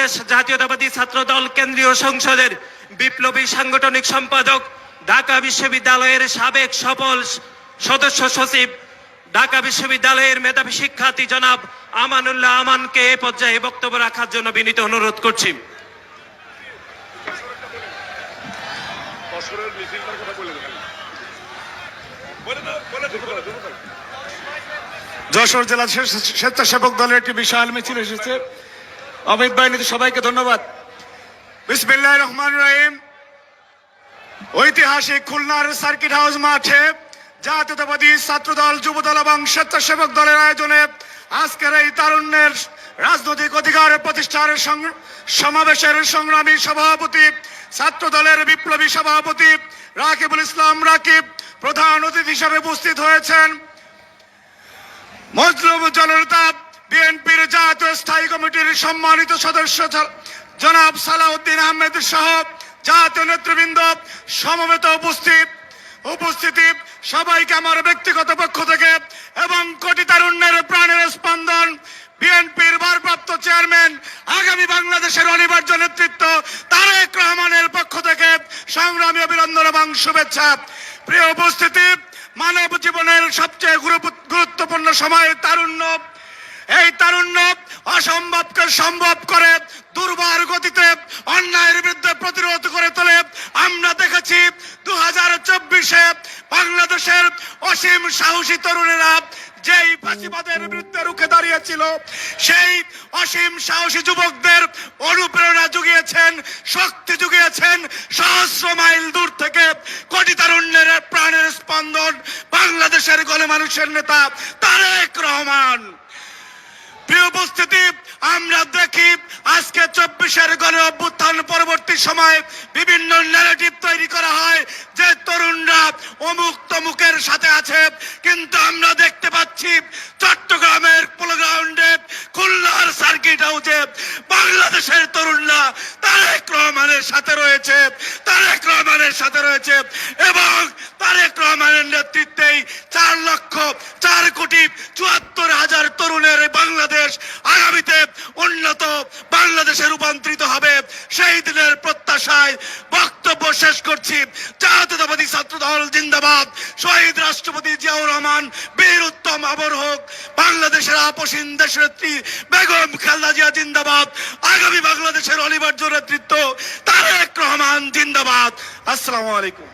বাংলাদেশ জাতীয়তাবাদী ছাত্র দল কেন্দ্রীয় সংসদের বিপ্লবী সাংগঠনিক সম্পাদক, ঢাকা বিশ্ববিদ্যালয়ের সাবেক সফল সদস্য সচিব, ঢাকা বিশ্ববিদ্যালয়ের মেধাবী শিক্ষার্থী জনাব আমানুল্লাহ আমানকে এ পর্যায়ে বক্তব্য রাখার জন্য বিনীত অনুরোধ করছি। যশোর জেলা স্বেচ্ছাসেবক দলের একটি বিশাল মিছিল এসেছে। অমিত বাহিনীতে সবাইকে ধন্যবাদ। বিসমিল্লাহির রহমানির রহিম। ঐতিহাসিক খুলনার সার্কিট হাউস মাঠে জাতীয়তাবাদী ছাত্রদল, যুবদল এবং স্বেচ্ছাসেবক দলের আয়োজনে আজকের এই তারুণ্যের রাজনৈতিক অধিকার প্রতিষ্ঠার সমাবেশের সংগ্রামী সভাপতি, ছাত্র দলের বিপ্লবী সভাপতি রাকিবুল ইসলাম রাকিব প্রধান অতিথি হিসেবে উপস্থিত হয়েছেন। মজলুম জনতা বিএনপির জাতীয় স্থায়ী কমিটির সম্মানিত সদস্য জনাব সালাউদ্দিন আহমেদ সহ জাতীয় নেতৃবৃন্দ সমবেত উপস্থিতি সবাইকে আমার ব্যক্তিগত পক্ষ থেকে এবং কোটি তারুণ্যের প্রাণের স্পন্দন বিএনপির ভারপ্রাপ্ত চেয়ারম্যান, আগামী বাংলাদেশের অনিবার্য নেতৃত্ব তারেক রহমানের পক্ষ থেকে সংগ্রামী অভিনন্দন এবং শুভেচ্ছা। প্রিয় উপস্থিতি, মানব জীবনের সবচেয়ে গুরুত্বপূর্ণ সময় তারুণ্য। এই তারুণ্য অসম্ভবকে সম্ভব করে দুর্বার গতিতে অন্যায়ের বিরুদ্ধে প্রতিরোধ করে তোলে। আমরা দেখেছি 2024-এ বাংলাদেশের অসীম সাহসী তরুণেরা যেই ফাঁসিবাদের বিরুদ্ধে রুখে দাঁড়িয়েছিল, সেই অসীম সাহসী যুবকদের অনুপ্রেরণা জুগিয়েছেন, শক্তি জুগিয়েছেন সহস্র মাইল দূর থেকে কোটি তারুণ্যের প্রাণের স্পন্দন বাংলাদেশের গণমানুষের নেতা তারেক রহমান। প্রিয় উপস্থিতি, আমরা দেখি আজকে 24-এর গণ অভ্যুত্থান পরবর্তী সময়ে বিভিন্ন ন্যারেটিভ তৈরি করা হয় যে তরুণরা অমুক তমুকের সাথে আছে, কিন্তু আমরা দেখতে পাচ্ছি চট্টগ্রামের প্লেগ্রাউন্ডে, খুলনার সার্কিট হাউসে বাংলাদেশের তরুণরা তারেক রহমানের সাথে রয়েছে, তারেক রহমানের সাথে রয়েছে এবং তারেক রহমানের নেতৃত্বেই 4,04,74,000 তরুণের বাংলাদেশ আগামীতে উন্নত বাংলাদেশে রূপান্তরিত হবে। সেই দিনের প্রত্যাশায় বক্তব্য শেষ করছি। জাতীয়তাবাদী ছাত্রদল জিন্দাবাদ। শহীদ রাষ্ট্রপতি জিয়াউর রহমান বীর উত্তম অমর হোক। বাংলাদেশের আপসীন দেশনেত্রী বেগম খালেদা জিয়া জিন্দাবাদ। আগামী বাংলাদেশের অনিবার্য নেতৃত্ব তারেক রহমান জিন্দাবাদ। আসসালামু আলাইকুম।